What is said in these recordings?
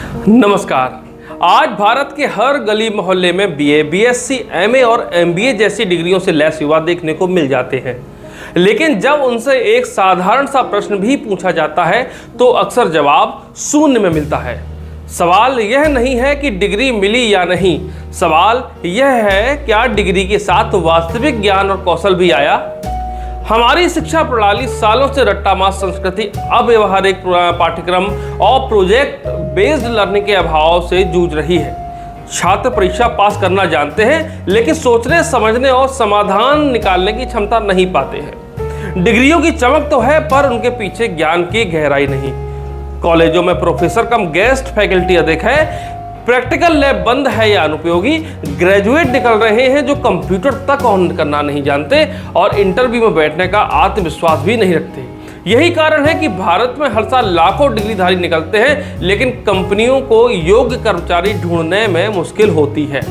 नमस्कार। आज भारत के हर गली मोहल्ले में बीए, बीएससी, एमए और एमबीए जैसी डिग्रियों से लैस युवा देखने को मिल जाते हैं। लेकिन जब उनसे एक साधारण सा प्रश्न भी पूछा जाता है तो अक्सर जवाब शून्य में मिलता है। सवाल यह नहीं है कि डिग्री मिली या नहीं, सवाल यह है क्या डिग्री के साथ वास्तविक ज्ञान और कौशल भी आया। हमारी शिक्षा प्रणाली सालों से रट्टामार संस्कृति, अव्यवहारिक पाठ्यक्रम और प्रोजेक्ट बेस्ड लर्निंग के अभाव से जूझ रही है। छात्र परीक्षा पास करना जानते हैं लेकिन सोचने, समझने और समाधान निकालने की क्षमता नहीं पाते हैं। डिग्रियों की चमक तो है पर उनके पीछे ज्ञान की गहराई नहीं। कॉलेजों में प्रोफेसर कम गेस्ट फैकल्टी अधिक है, प्रैक्टिकल लैब बंद है या अनुपयोगी, ग्रेजुएट निकल रहे हैं जो कंप्यूटर तक ऑन करना नहीं जानते और इंटरव्यू में बैठने का आत्मविश्वास भी नहीं रखते। यही कारण है कि भारत में हर साल लाखों डिग्रीधारी निकलते हैं लेकिन कंपनियों को योग्य कर्मचारी ढूंढने में मुश्किल होती है।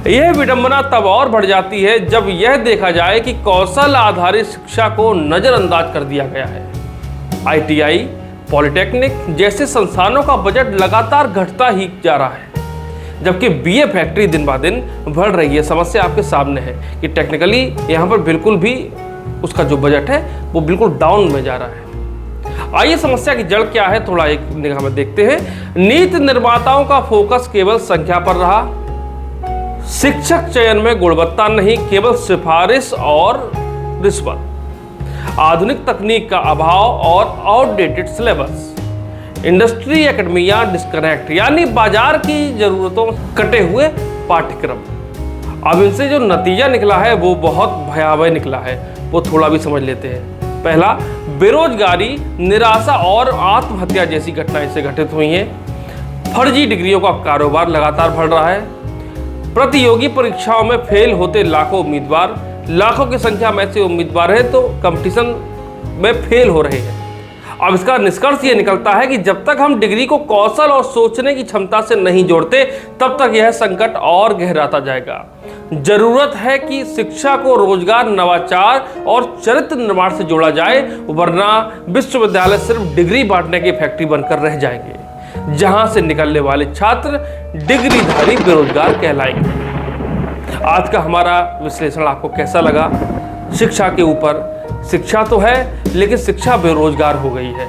यह विडंबना तब और बढ़ जाती है जब यह देखा जाए कि कौशल आधारित शिक्षा को नजरअंदाज कर दिया गया है। आईटीआई, पॉलिटेक्निक जैसे संस्थानों का बजट लगातार घटता ही जा रहा है, जबकि बीए फैक्ट्री दिन ब दिन बढ़ रही है। समस्या आपके सामने है कि टेक्निकली यहाँ पर बिल्कुल भी उसका जो बजट है वो बिल्कुल डाउन में जा रहा है। आइए समस्या की जड़ क्या है थोड़ा एक निगाह में देखते हैं। नीति निर्माताओं का फोकस केवल संख्या पर रहा। शिक्षक चयन में गुणवत्ता नहीं, केवल सिफारिश और रिश्वत। आधुनिक तकनीक का अभाव और outdated syllabus. Industry academia disconnect, यानी बाजार की जरूरतों कटे हुए पाठ्यक्रम। अब इनसे जो नतीजा निकला है वो बहुत भयावह निकला है, वो थोड़ा भी समझ लेते हैं। पहला, बेरोजगारी, निराशा और आत्महत्या जैसी घटनाएं इससे घटित हुई हैं। फर्जी डिग्रियों का कारोबार लगातार बढ़ रहा है। प्रतियोगी परीक्षाओं में फेल होते लाखों उम्मीदवार, लाखों की संख्या में ऐसे उम्मीदवार हैं तो कंपटीशन में फेल हो रहे हैं। अब इसका निष्कर्ष ये निकलता है कि जब तक हम डिग्री को कौशल और सोचने की क्षमता से नहीं जोड़ते तब तक यह संकट और गहराता जाएगा। जरूरत है कि शिक्षा को रोजगार, नवाचार और चरित्र निर्माण से जोड़ा जाए, वरना विश्वविद्यालय सिर्फ डिग्री बांटने की फैक्ट्री बनकर रह जाएंगे, जहां से निकलने वाले छात्र डिग्रीधारी बेरोजगार कहलाएंगे। आज का हमारा विश्लेषण आपको कैसा लगा? शिक्षा के ऊपर, शिक्षा तो है लेकिन शिक्षा बेरोजगार हो गई है।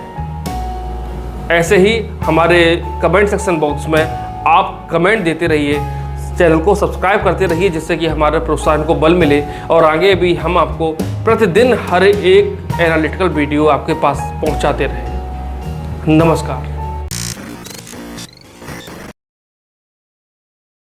ऐसे ही हमारे कमेंट सेक्शन बॉक्स में आप कमेंट देते रहिए, चैनल को सब्सक्राइब करते रहिए जिससे कि हमारे प्रोत्साहन को बल मिले और आगे भी हम आपको प्रतिदिन हर एक एनालिटिकल वीडियो आपके पास पहुंचाते रहें। नमस्कार।